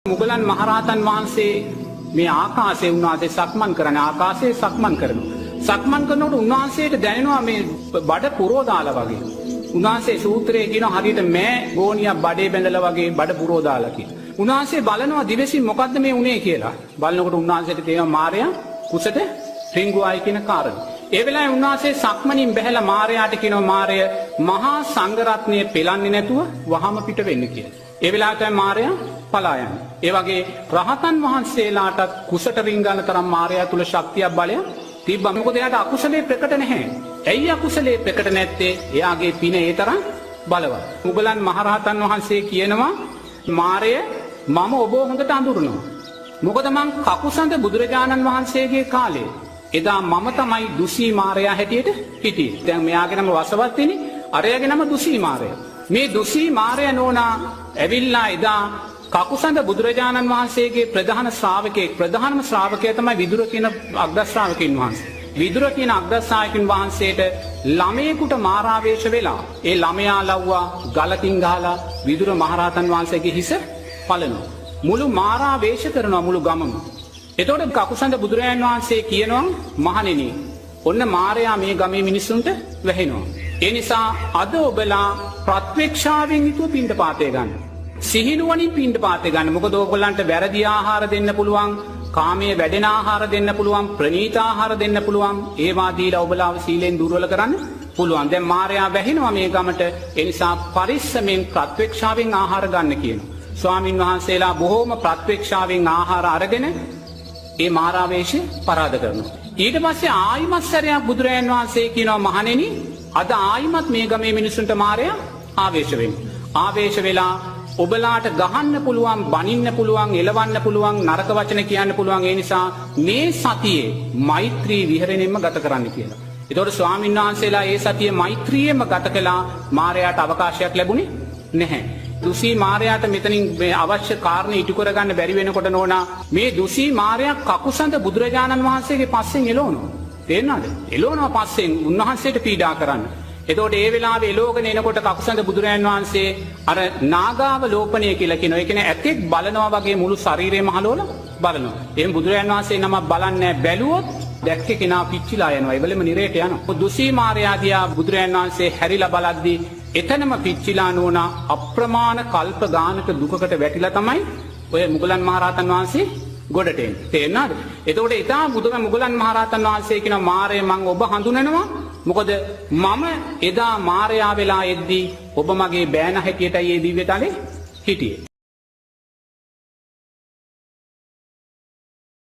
මුගලන් මහරහතන් වහන්සේ මේ ආකාශයේ උන්වහන්සේ සක්මන් කරන ආකාශයේ සක්මන් කරනවා. සක්මන් කරනකොට උන්වහන්සේට දැනෙනවා මේ බඩ පුරෝ දාලා වගේ. උන්වහන්සේ සූත්‍රයේ කියන හරියට මෑ ගෝණියක් බඩේ බැඳලා වගේ බඩ පුරෝ දාලා කියන. උන්වහන්සේ බලනවා දිවසින් මොකද්ද මේ උනේ කියලා. බලනකොට උන්වහන්සේට තේරෙනවා මාරයා කුසට රිංගුවයි කියන කාරණේ. ඒ වෙලාවේ උන්වහන්සේ සක්මනින් බැහැලා මාරයාට කියනවා මාරය මහා සංඝරත්නය පෙලන්නේ නැතුව වහම පිට වෙන්න කියලා. ඒ වෙලාවට මාරයා පලා යනවා. ඒ වගේ රහතන් වහන්සේලාටත් කුසට රිංගන තරම් මාරයා තුල ශක්තියක් බලයක් තිබ්බා. මොකද එයාට අකුසලයේ ප්‍රකට නැහැ. ඇයි අකුසලයේ ප්‍රකට නැත්තේ? එයාගේ පින ඒ තරම් බලවත්. මුගලන් මහරහතන් වහන්සේ කියනවා මාරය මම ඔබ හොඳට අඳුරනවා. මොකද මං කකුසඳ බුදුරජාණන් වහන්සේගේ කාලේ එදා මම තමයි දුසී මාරයා හැටියට හිටියේ. දැන් මෙයාගේ නම වසවත් වෙන්නේ, අරයාගේ නම දුසී මාරයා. මේ දුසී මාරයා නෝනා ඇවිල්ලා එදා කකුසඳ බුදුරජාණන් වහන්සේගේ ප්‍රධාන ශ්‍රාවකයෙක්, ප්‍රධානම ශ්‍රාවකයා තමයි විදුර කියන අග්‍ර ශ්‍රාවකින් වහන්සේ. විදුර කියන අග්‍ර ශ්‍රාවකින් වහන්සේට ළමයෙකුට මාරාවේශ වෙලා ඒ ළමයා ලව්වා ගලකින් ගහලා විදුර මහරහතන් වහන්සේගේ හිස පලනවා. මුළු මාරාවේශ කරනවා මුළු ගමම. එතකොට කකුසඳ බුදුරජාණන් වහන්සේ කියනවා මහණෙනි ඔන්න මාරයා මේ ගමේ මිනිස්සුන්ට වැහෙනවා. ඒ නිසා අද ඔබලා ප්‍රත්‍යක්ෂාවෙන් යුතුව පිණ්ඩපාතය ගන්න. සිහිනුවණින් පිණ්ඩපාතය ගන්න. මොකද ඕගොල්ලන්ට වැරදි ආහාර දෙන්න පුළුවන්, කාමයේ වැඩෙන ආහාර දෙන්න පුළුවන්, ප්‍රණීත ආහාර දෙන්න පුළුවන්. ඒවා දීලා ඔබලාව සීලෙන් දුර්වල කරන්න පුළුවන්. දැන් මාරයා වැහෙනවා මේ ගමට. ඒ නිසා පරිස්සමෙන් ප්‍රත්‍යක්ෂාවෙන් ආහාර ගන්න කියනවා. ස්වාමින් වහන්සේලා බොහෝම ප්‍රත්‍යක්ෂාවෙන් ආහාර අරගෙන ඒ මාරාවේශය පරාද කරනවා. ඊට පස්සේ ආයිමත් සැරයක් බුදුරජාණන් වහන්සේ කියනවා මහණෙනි අද ආයිමත් මේ ගමේ මිනිසුන්ට මාරයා ආවේශ වෙනවා. ආවේශ වෙලා ඔබලාට ගහන්න පුළුවන්, බනින්න පුළුවන්, එලවන්න පුළුවන්, නරක වචන කියන්න පුළුවන්. ඒ නිසා මේ සතියේ මෛත්‍රී විහරණයෙන්ම ගත කරන්න කියලා. ඒතකොට ස්වාමීන් වහන්සේලා ඒ සතියේ මෛත්‍රියෙන්ම ගත කළා. මාරයාට අවකාශයක් ලැබුණේ නැහැ. දුසී මාරයාට මෙතනින් මේ අවශ්‍ය කාරණේ ඉටු කරගන්න බැරි වෙනකොට නෝනා මේ දුසී මාරයා කකුසඳ බුදුරජාණන් වහන්සේගේ පස්සෙන් එළවනවා. තේරෙනවද? එළවනවා පස්සෙන් උන්වහන්සේට පීඩා කරන්න. එතකොට ඒ වෙලාවේ එළවගෙන එනකොට කකුසඳ බුදුරජාණන් වහන්සේ අර නාගාව ලෝපණය කියලා කියනවා. ඒ කියන්නේ ඇතෙක් බලනවා වගේ මුළු ශරීරයම හලවලා බලනවා. එහෙනම් බුදුරජාණන් වහන්සේ නම බලන්නේ බැලුවොත් දැක්කේ කෙනා පිච්චිලා යනවා. ඒවලෙම නිරේට යනවා. දුසී මාරයා දිහා බුදුරජාණන් වහන්සේ හැරිලා බලද්දී එතනම පිච්චිලා නෝනා අප්‍රමාණ කල්ප ගානක දුකකට වැටිලා තමයි ඔය මුගලන් මහරහතන් වහන්සේ ගොඩට එන්නේ. තේරෙනවද? එතකොට ඊටා මුගලන් මහරහතන් වහන්සේ කියන මාරය මම ඔබ හඳුනනවා. මොකද මම එදා මාරයා වෙලා එද්දී ඔබ මගේ බෑන හැටියටයි ඒ දිව්‍යතලේ හිටියේ.